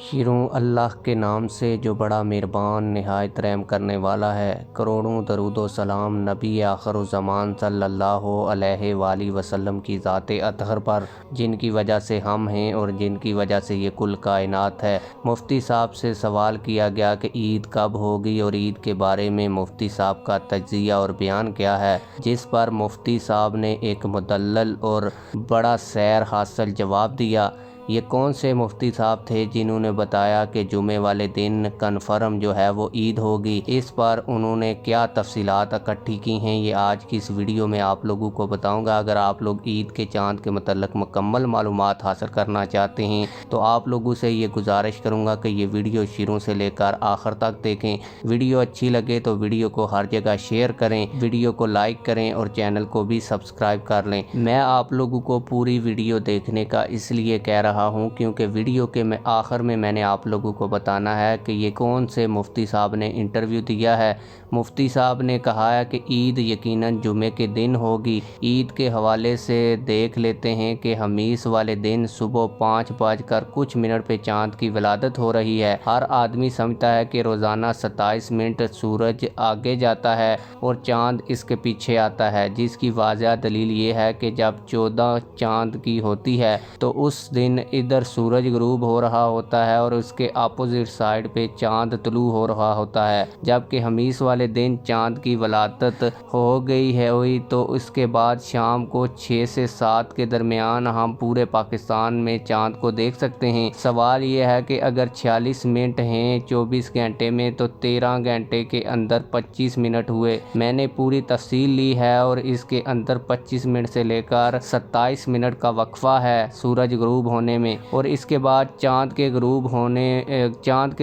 شیروں اللہ کے نام سے جو بڑا مہربان نہایت رحم کرنے والا ہے۔ کروڑوں درود و سلام نبی آخر الزمان صلی اللہ علیہ وآلہ وسلم کی ذات اطہر پر، جن کی وجہ سے ہم ہیں اور جن کی وجہ سے یہ کل کائنات ہے۔ مفتی صاحب سے سوال کیا گیا کہ عید کب ہوگی اور عید کے بارے میں مفتی صاحب کا تجزیہ اور بیان کیا ہے، جس پر مفتی صاحب نے ایک مدلل اور بڑا سیر حاصل جواب دیا۔ یہ کون سے مفتی صاحب تھے جنہوں نے بتایا کہ جمعے والے دن کنفرم جو ہے وہ عید ہوگی؟ اس پر انہوں نے کیا تفصیلات اکٹھی کی ہیں، یہ آج کی اس ویڈیو میں آپ لوگوں کو بتاؤں گا۔ اگر آپ لوگ عید کے چاند کے متعلق مکمل معلومات حاصل کرنا چاہتے ہیں تو آپ لوگوں سے یہ گزارش کروں گا کہ یہ ویڈیو شروع سے لے کر آخر تک دیکھیں۔ ویڈیو اچھی لگے تو ویڈیو کو ہر جگہ شیئر کریں، ویڈیو کو لائک کریں اور چینل کو بھی سبسکرائب کر لیں۔ میں آپ لوگوں کو پوری ویڈیو دیکھنے کا اس لیے کہہ رہا ہوں کیونکہ ویڈیو کے آخر میں نے آپ لوگوں کو بتانا ہے کہ یہ کون سے مفتی صاحب نے انٹرویو دیا ہے۔ مفتی صاحب نے کہا ہے کہ عید یقیناً جمعے کے دن ہوگی۔ عید کے حوالے سے دیکھ لیتے ہیں کہ خمیس والے دن صبح 5:05 پہ چاند کی ولادت ہو رہی ہے۔ ہر آدمی سمجھتا ہے کہ روزانہ 27 منٹ سورج آگے جاتا ہے اور چاند اس کے پیچھے آتا ہے، جس کی واضح دلیل یہ ہے کہ جب 14 چاند کی ہوتی ہے تو اس دن ادھر سورج غروب ہو رہا ہوتا ہے اور اس کے اپوزٹ سائڈ پہ چاند طلوع ہو رہا ہوتا ہے۔ جبکہ خمیس والے دن چاند کی ولادت ہو گئی ہے تو اس کے بعد شام کو 6 سے 7 کے درمیان ہم پورے پاکستان میں چاند کو دیکھ سکتے ہیں۔ سوال یہ ہے کہ اگر 46 منٹ ہیں 24 گھنٹے میں تو 13 گھنٹے کے اندر 25 منٹ ہوئے۔ میں نے پوری تفصیل لی ہے اور اس کے اندر 25 منٹ سے لے کر 27 منٹ کا وقفہ ہے سورج غروب ہونے میں، اور اس کے بعد چاند کے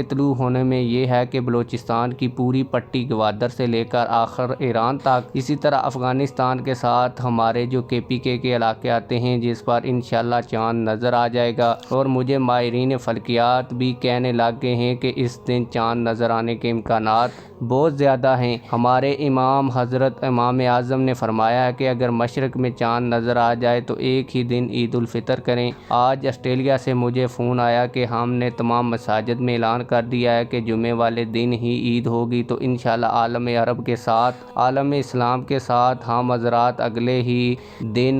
طلوع ہونے میں یہ ہے کہ بلوچستان کی پوری پٹی گوادر سے لے کر آخر ایران تک، اسی طرح افغانستان کے ساتھ ہمارے جو KPK کے علاقے آتے ہیں جس پر انشاءاللہ چاند نظر آ جائے گا۔ اور مجھے ماہرین فلکیات بھی کہنے لگ گئے ہیں کہ اس دن چاند نظر آنے کے امکانات بہت زیادہ ہیں۔ ہمارے امام حضرت امام اعظم نے فرمایا ہے کہ اگر مشرق میں چاند نظر آ جائے تو ایک ہی دن عید الفطر کریں۔ آج آسٹریلیا سے مجھے فون آیا کہ ہم نے تمام مساجد میں اعلان کر دیا ہے کہ جمعے والے دن ہی عید ہوگی، تو انشاءاللہ عالم عرب کے ساتھ، عالم اسلام کے ساتھ ہم حضرات اگلے ہی دن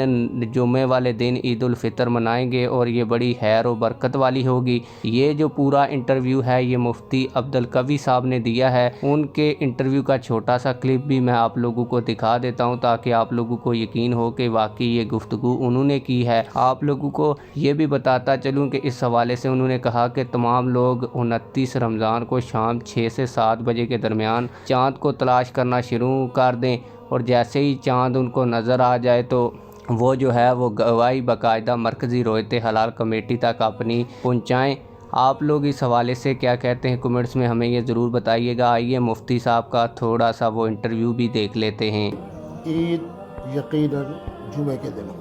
جمعے والے دن عید الفطر منائیں گے اور یہ بڑی خیر و برکت والی ہوگی۔ یہ جو پورا انٹرویو ہے یہ مفتی عبدالقوی صاحب نے دیا ہے، ان کے انٹرویو کا چھوٹا سا کلپ بھی میں آپ لوگوں کو دکھا دیتا ہوں تاکہ آپ لوگوں کو یقین ہو کہ واقعی یہ گفتگو انہوں نے کی ہے۔ آپ لوگوں کو یہ بھی بتاتا چلوں کہ اس حوالے سے انہوں نے کہا کہ تمام لوگ 29 رمضان کو شام 6 سے 7 بجے کے درمیان چاند کو تلاش کرنا شروع کر دیں، اور جیسے ہی چاند ان کو نظر آ جائے تو وہ جو ہے وہ گواہی باقاعدہ مرکزی رویت حلال کمیٹی تک اپنی پہنچائیں۔ آپ لوگ اس حوالے سے کیا کہتے ہیں کمنٹس میں ہمیں یہ ضرور بتائیے گا۔ آئیے مفتی صاحب کا تھوڑا سا وہ انٹرویو بھی دیکھ لیتے ہیں۔ عید یقیناً جمعے کے دن